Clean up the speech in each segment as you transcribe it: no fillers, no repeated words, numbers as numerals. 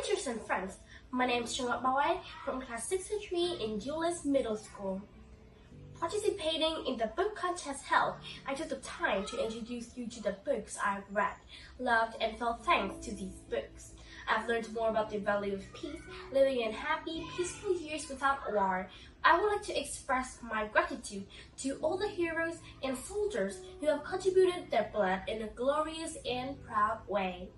teachers and friends, my name is Ngọc from class 63 in Julius Middle School. Participating in the book contest held, I took the time to introduce you to the books I've read, loved, and felt thanks to these books. I've learned more about the value of peace, living in happy, peaceful years without war. I would like to express my gratitude to all the heroes and soldiers who have contributed their blood in a glorious and proud way.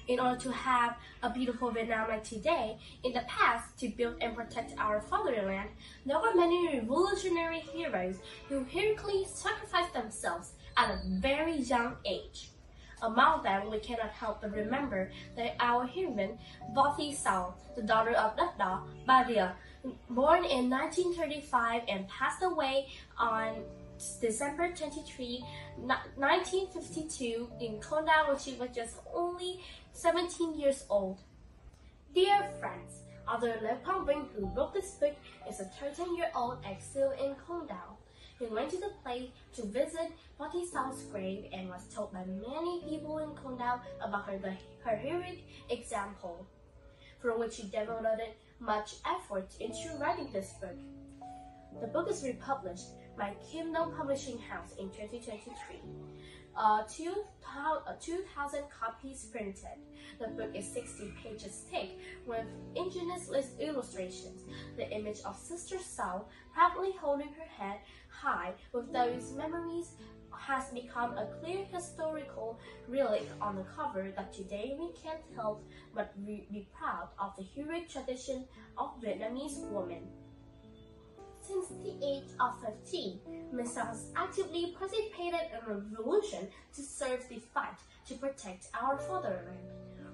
In order to have a beautiful Vietnam like today, in the past, to build and protect our fatherland, there were many revolutionary heroes who heroically sacrificed themselves at a very young age. Among them, we cannot help but remember that our heroine, Võ Thị Sáu, the daughter of Đất Đỏ, Bà Rịa, born in 1935 and passed away on December 23, 1952 in Con Đao when she was just only 17 years old. Dear friends, author Lê Quang Vinh, who wrote this book, is a 13-year-old exile in Con Đao. He went to the place to visit Võ Thị Sau's grave and was told by many people in Con Đao about her heroic example, for which he devoted much effort into writing this book. The book is republished by Kingdom Publishing House in 2023. 2,000 copies printed. The book is 60 pages thick with ingenious illustrations. The image of Sister Sao proudly holding her head high with those memories has become a clear historical relic on the cover that today we can't help but be proud of the heroic tradition of Vietnamese women. Since the age of 15, Ms. Sao has actively participated in a revolution to serve the fight to protect our fatherland.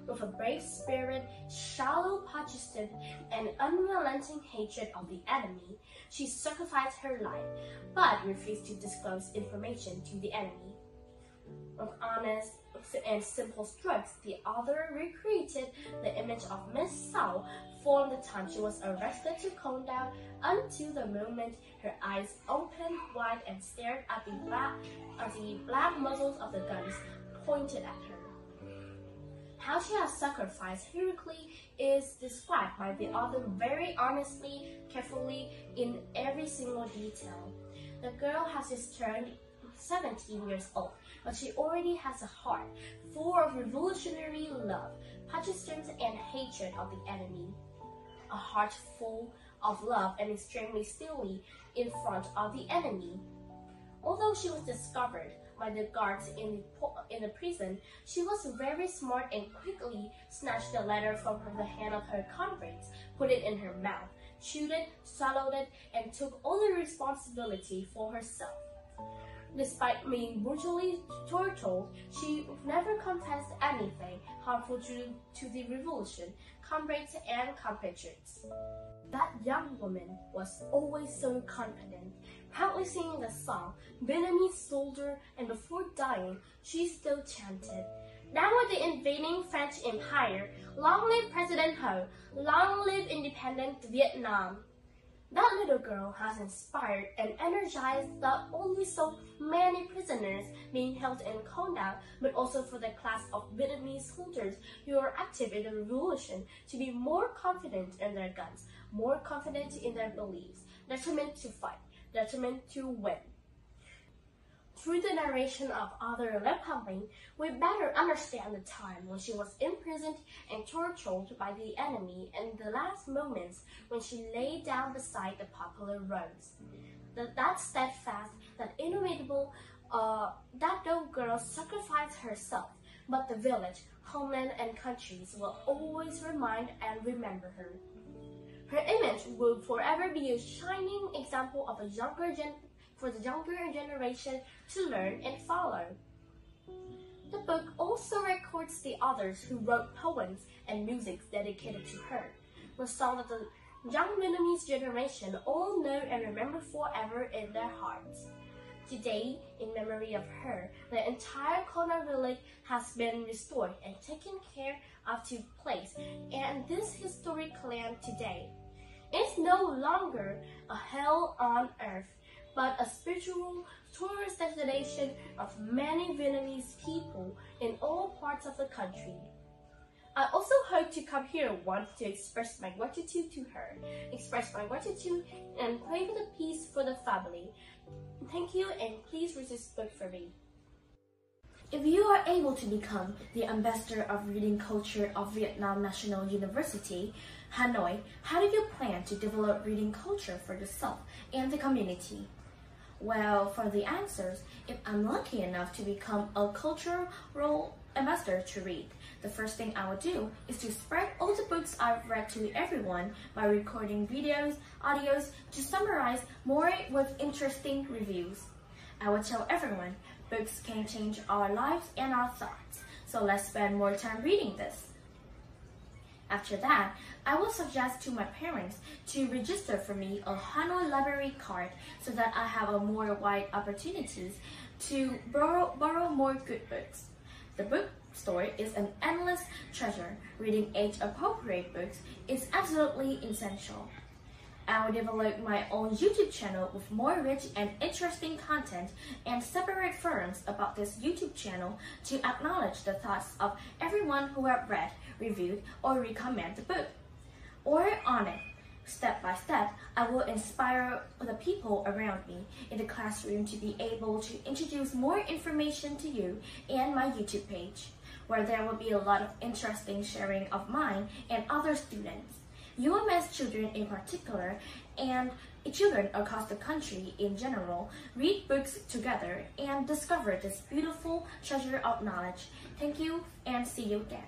With a brave spirit, shallow patriotism, and unrelenting hatred of the enemy, she sacrificed her life, but refused to disclose information to the enemy. With honest and simple strokes, the author recreated the image of Miss Sao from the time she was arrested to Con Đao until the moment her eyes opened wide and stared at the black muzzles of the guns pointed at her. How she has sacrificed heroically is described by the author very honestly, carefully, in every single detail. The girl has just turned 17 years old, but she already has a heart full of revolutionary love, patriotism, and hatred of the enemy. A heart full of love and extremely steely in front of the enemy. Although she was discovered by the guards in the prison, she was very smart and quickly snatched the letter from the hand of her convicts, put it in her mouth, chewed it, swallowed it, and took all the responsibility for herself. Despite being brutally tortured, she never confessed anything harmful to the revolution, comrades and compatriots. That young woman was always so confident, proudly singing the song, Vietnamese Soldier, and before dying, she still chanted, "Down with the invading French Empire, long live President Ho, long live independent Vietnam." That little girl has inspired and energized not only so many prisoners being held in Con Đao, but also for the class of Vietnamese soldiers who are active in the revolution to be more confident in their guns, more confident in their beliefs, determined to fight, determined to win. Through the narration of author Lê Quang Vinh, we better understand the time when she was imprisoned and tortured by the enemy and the last moments when she lay down beside the popular rose. That steadfast, that indomitable, that little girl sacrificed herself, but the village, homeland, and countries will always remind and remember her. Her image will forever be a shining example of for the younger generation to learn and follow. The book also records the authors who wrote poems and music dedicated to her, a song that the young Vietnamese generation all know and remember forever in their hearts. Today, in memory of her, the entire Con Đao village has been restored and taken care of to place, and this historic land today is no longer a hell on earth, but a spiritual tourist destination of many Vietnamese people in all parts of the country. I also hope to come here once to express my gratitude to her, express my gratitude and pray for the peace for the family. Thank you, and please read this book for me. If you are able to become the ambassador of reading culture of Vietnam National University, Hanoi, how do you plan to develop reading culture for yourself and the community? Well, for the answers, if I'm lucky enough to become a cultural ambassador to read, the first thing I would do is to spread all the books I've read to everyone by recording videos, audios to summarize more with interesting reviews. I would tell everyone, books can change our lives and our thoughts, so let's spend more time reading this. After that, I will suggest to my parents to register for me a Hanoi Library card so that I have a more wide opportunities to borrow more good books. The bookstore is an endless treasure. Reading age-appropriate books is absolutely essential. I will develop my own YouTube channel with more rich and interesting content and separate forums about this YouTube channel to acknowledge the thoughts of everyone who have read, reviewed, or recommend the book. Or on it. Step by step, I will inspire the people around me in the classroom to be able to introduce more information to you and my YouTube page, where there will be a lot of interesting sharing of mine and other students. UMS children in particular, and children across the country in general, read books together and discover this beautiful treasure of knowledge. Thank you, and see you again.